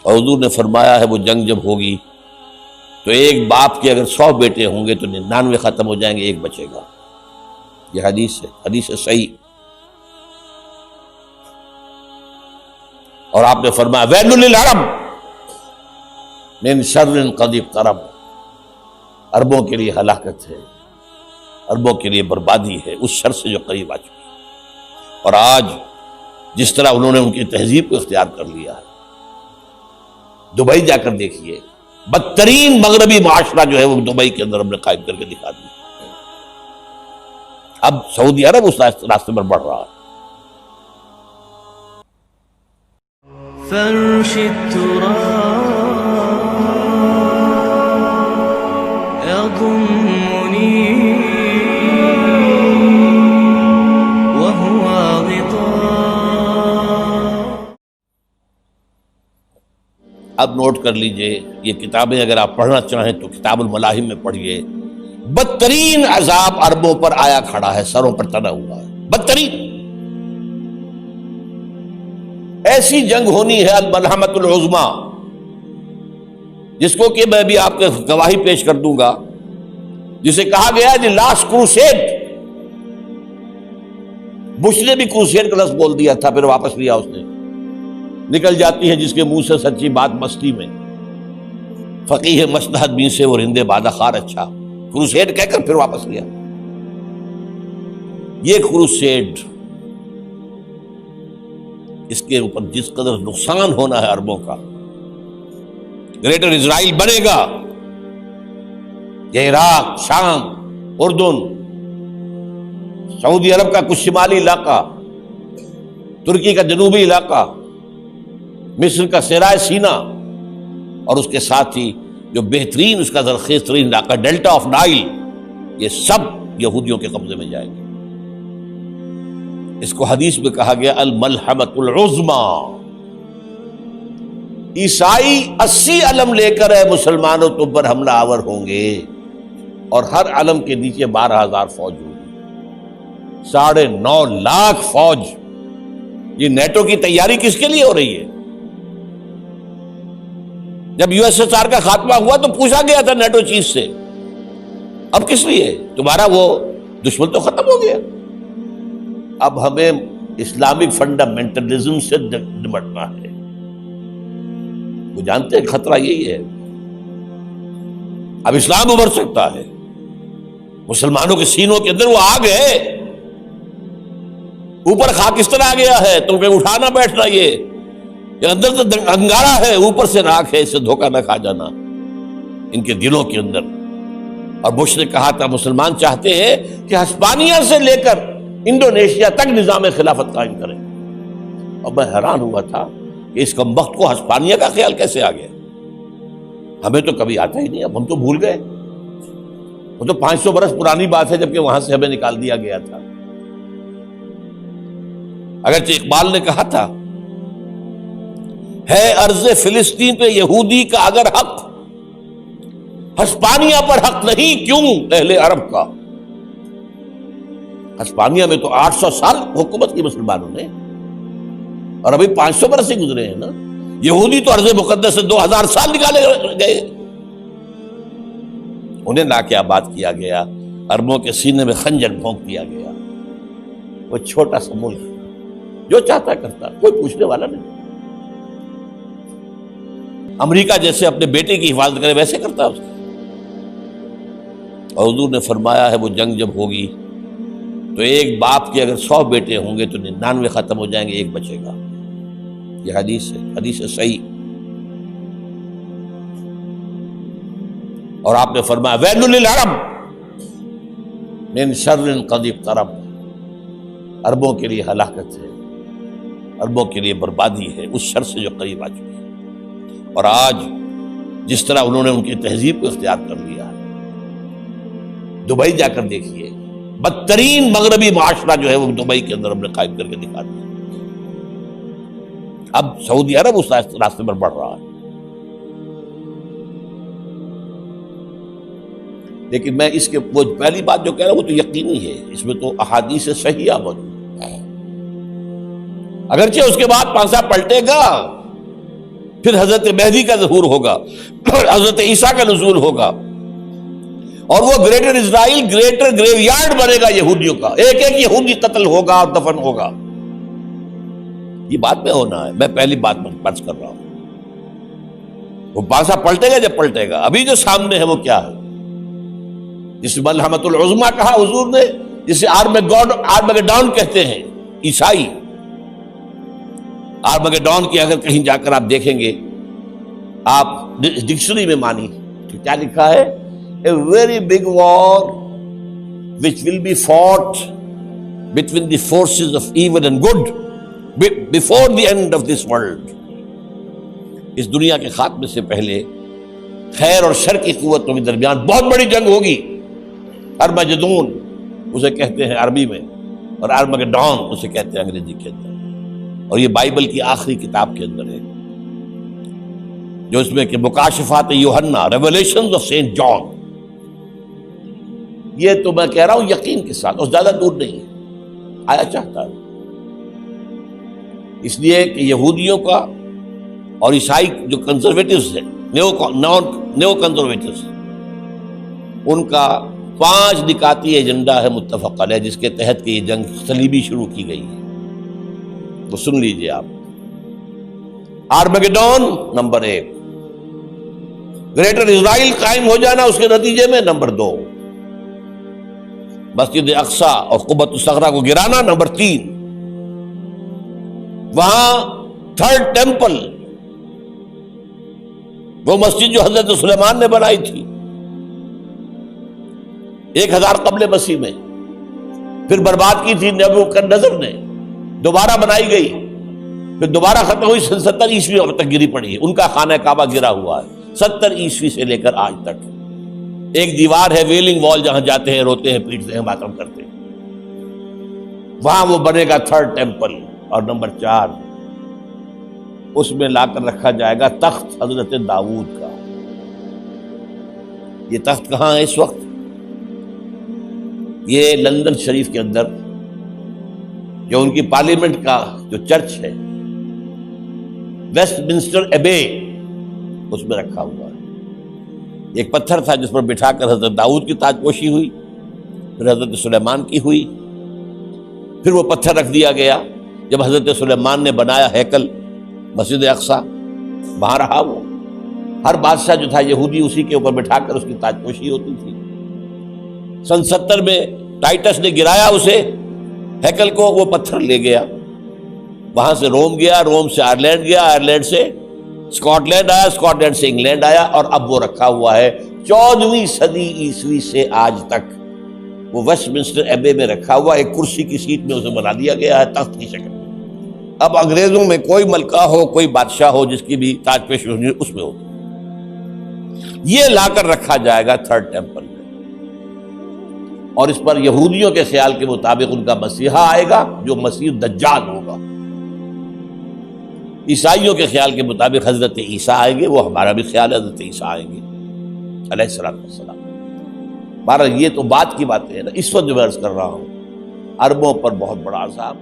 اور حضور نے فرمایا ہے وہ جنگ جب ہوگی تو ایک باپ کے اگر 100 بیٹے ہوں گے تو 99 ختم ہو جائیں گے، ایک بچے گا۔ یہ حدیث ہے صحیح۔ اور آپ نے فرمایا ویل للعرب من شر قد اقترب، عربوں کے لیے ہلاکت ہے، عربوں کے لیے بربادی ہے اس شر سے جو قریب آ چکی ہے۔ اور آج جس طرح انہوں نے ان کی تہذیب کو اختیار کر لیا ہے، دبئی جا کر دیکھیے، بدترین مغربی معاشرہ جو ہے وہ دبئی کے اندر ہم نے قائم کر کے دکھا دیا۔ اب سعودی عرب اس راستے پر بڑھ رہا ہے۔ فرش التراب يضمني وهو غطاء۔ اب نوٹ کر لیجئے، یہ کتابیں اگر آپ پڑھنا چاہیں تو کتاب الملاحم میں پڑھیے۔ بدترین عذاب عربوں پر آیا کھڑا ہے، سروں پر تنا ہوا ہے، بدترین۔ ایسی جنگ ہونی ہے الملحمۃ العظمیٰ، جس کو کہ میں بھی آپ کے گواہی پیش کر دوں گا، جسے کہا گیا دی لاسٹ کروسیڈ۔ بش نے بھی کروسیڈ کا لفظ بول دیا تھا، پھر واپس لیا اس نے۔ نکل جاتی ہے جس کے منہ سے سچی بات مستی میں، فقیہ مصلحت بین سے وہ رندے بادہ خار اچھا، کروسیڈ کہہ کر پھر واپس لیا۔ یہ کروسیڈ، اس کے اوپر جس قدر نقصان ہونا ہے عربوں کا، گریٹر اسرائیل بنے گا، یہ عراق، شام، اردن، سعودی عرب کا کچھ شمالی علاقہ، ترکی کا جنوبی علاقہ، مصر کا صحرائے سینا، اور اس کے ساتھ ہی جو بہترین اس کا زرخیز ترین علاقہ ڈیلٹا آف نائل، یہ سب یہودیوں کے قبضے میں جائیں گے۔ اس کو حدیث میں کہا گیا الملحمۃ العظمیٰ۔ عیسائی 80 علم لے کر اے مسلمانوں تم پر حملہ آور ہوں گے، اور ہر علم کے نیچے 12,000 فوج ہوگی، 9.5 لاکھ فوج۔ یہ نیٹو کی تیاری کس کے لیے ہو رہی ہے؟ جب USSR کا خاتمہ ہوا تو پوچھا گیا تھا نیٹو چیف سے، اب کس لیے؟ تمہارا وہ دشمن تو ختم ہو گیا، اب ہمیں اسلامک فنڈامنٹلزم سے نمٹنا ہے۔ وہ جانتے ہیں خطرہ یہی ہے، اب اسلام ابھر سکتا ہے، مسلمانوں کے سینوں کے اندر وہ آگ ہے، اوپر خاکستر آ گیا ہے، تمہیں اٹھانا بیٹھنا، یہ اندر تو انگارہ ہے، اوپر سے راکھ ہے، اس سے دھوکہ نہ کھا جانا ان کے دلوں کے اندر۔ اور بش نے کہا تھا مسلمان چاہتے ہیں کہ ہسپانیہ سے لے کر انڈونیشیا تک نظام خلافت قائم کریں، اور میں حیران ہوا تھا کہ اس کمبخت کو ہسپانیہ کا خیال کیسے آ گیا؟ ہمیں تو کبھی آتا ہی نہیں، اب ہم تو بھول گئے، وہ تو 500 برس پرانی بات ہے جبکہ وہاں سے ہمیں نکال دیا گیا تھا۔ اگرچہ اقبال نے کہا تھا ہے ارض فلسطین پہ یہودی کا اگر حق، ہسپانیہ پر حق نہیں کیوں اہل عرب کا؟ ہسپانیہ میں تو 800 سال حکومت کی مسلمانوں نے، اور ابھی 500 برس سے گزرے ہیں نا۔ یہودی تو ارض مقدس سے 2000 سال نکالے گئے، انہیں لا کے آباد کیا گیا، عربوں کے سینے میں خنجر بھونک دیا گیا۔ وہ چھوٹا سا ملک جو چاہتا کرتا، کوئی پوچھنے والا نہیں۔ امریکہ جیسے اپنے بیٹے کی حفاظت کرے ویسے کرتا اس کا۔ اور حضور نے فرمایا ہے وہ جنگ جب ہوگی تو ایک باپ کے اگر 100 بیٹے ہوں گے تو 99 ختم ہو جائیں گے، ایک بچے گا۔ یہ حدیث ہے صحیح۔ اور آپ نے فرمایا ویل للعرب من شر قد اقترب، عربوں کے لیے ہلاکت ہے، عربوں کے لیے بربادی ہے اس شر سے جو قریب آ چکی ہے۔ اور آج جس طرح انہوں نے ان کی تہذیب کو اختیار کر لیا ہے، دبئی جا کر دیکھیے، بدترین مغربی معاشرہ جو ہے وہ دبئی کے اندر ہم نے قائم کر کے دکھا دیا۔ اب سعودی عرب اس راستے پر بڑھ رہا ہے۔ لیکن میں اس کے وہ پہلی بات جو کہہ رہا ہوں وہ تو یقینی ہے، اس میں تو احادیث صحیحہ موجود ہے۔ اگرچہ اس کے بعد پانسا پلٹے گا، پھر حضرت مہدی کا ظہور ہوگا، حضرت عیسیٰ کا نزول ہوگا، اور وہ گریٹر اسرائیل گریٹر گریو یارڈ بنے گا یہودیوں کا، ایک ایک یہودی قتل ہوگا اور دفن ہوگا۔ یہ بات میں ہونا ہے، میں پہلی بات پرچ کر رہا ہوں۔ وہ بادشاہ پلٹے گا جب پلٹے گا، ابھی جو سامنے ہے وہ کیا ہے؟ جس ملحمۃ العظمیٰ کہا حضور نے، جسے آرمگیڈون کہتے ہیں عیسائی۔ آرمگیڈون کی اگر کہیں جا کر آپ دیکھیں گے، آپ ڈکشنری میں مانی کہ کیا لکھا ہے؟ A very big war which will be fought between the forces of evil and good before the end of this world۔ اس دنیا کے خاتمے سے پہلے خیر اور شر کی قوتوں کے درمیان بہت بڑی جنگ ہوگی۔ ارمجدون اسے کہتے ہیں عربی میں، اور آرمگیڈون اسے کہتے ہیں انگریزی کے اندر، اور یہ بائبل کی آخری کتاب کے اندر ہے، جو اس میں کہ مکاشفات یوحنا، ریویلیشنز آف سینٹ جان۔ یہ تو میں کہہ رہا ہوں یقین کے ساتھ، اور زیادہ دور نہیں ہے، آیا چاہتا ہے۔ اس لیے کہ یہودیوں کا اور عیسائی جو کنزرویٹوز ہیں، نیو کنزرویٹوز، ان کا 5 نکاتی ایجنڈا ہے متفق علیہ، جس کے تحت کہ یہ جنگ صلیبی شروع کی گئی ہے۔ تو سن لیجئے آپ، آرمگیڈون نمبر 1، گریٹر اسرائیل قائم ہو جانا اس کے نتیجے میں نمبر 2، مسجد اقصی اور قبۃ الصغریٰ کو گرانا نمبر 3، وہاں 3rd ٹیمپل، وہ مسجد جو حضرت سلیمان نے بنائی تھی 1000 قبل مسیح میں، پھر برباد کی تھی نبوکدنضر نے، دوبارہ بنائی گئی، پھر دوبارہ ختم ہوئی، 70 عیسوی تک گری پڑی ہے۔ ان کا خانہ کعبہ گرا ہوا ہے 70 عیسوی سے لے کر آج تک۔ ایک دیوار ہے ویلنگ وال، جہاں جاتے ہیں، روتے ہیں، پیٹتے ہیں، ماتم کرتے ہیں، وہاں وہ بنے گا 3rd ٹیمپل۔ اور نمبر 4، اس میں لا کر رکھا جائے گا تخت حضرت داؤد کا۔ یہ تخت کہاں ہے اس وقت؟ یہ لندن شریف کے اندر، جو ان کی پارلیمنٹ کا جو چرچ ہے، ویسٹ منسٹر ایبے، اس میں رکھا ہوا ہے۔ ایک پتھر تھا جس پر بٹھا کر حضرت داؤد کی تاج پوشی ہوئی، پھر حضرت سلیمان کی ہوئی، پھر وہ پتھر رکھ دیا گیا جب حضرت سلیمان نے بنایا ہیکل مسجد اقصی، وہاں رہا وہ۔ ہر بادشاہ جو تھا یہودی اسی کے اوپر بٹھا کر اس کی تاج پوشی ہوتی تھی۔ سن 70 میں ٹائٹس نے گرایا اسے، ہیکل کو، وہ پتھر لے گیا، وہاں سے روم گیا، روم سے آئرلینڈ گیا، آئرلینڈ سے اسکاٹ لینڈ آیا، اسکاٹ لینڈ سے انگلینڈ آیا، اور اب وہ رکھا ہوا ہے 14ویں صدی عیسوی سے آج تک۔ وہ ویسٹ منسٹر ایبے میں رکھا ہوا، ایک کرسی کی سیٹ میں اسے بنا دیا گیا ہے تخت کی شکل میں۔ اب انگریزوں میں کوئی ملکہ ہو، کوئی بادشاہ ہو جس کی بھی تاج پوشی ہو، اس میں ہوتی، یہ لا کر رکھا جائے گا 3rd ٹیمپل میں۔ اور اس پر یہودیوں کے خیال کے مطابق ان کا مسیحا آئے گا جو مسیح دجال ہوگا۔ عیسائیوں کے خیال کے مطابق حضرت عیسیٰ آئیں گے، وہ ہمارا بھی خیال ہے حضرت عیسیٰ آئیں گے علیہ السلام۔ بہرحال یہ تو بات کی باتیں ہیں نا، اس وقت جو میں عرض کر رہا ہوں، عربوں پر بہت بڑا عذاب۔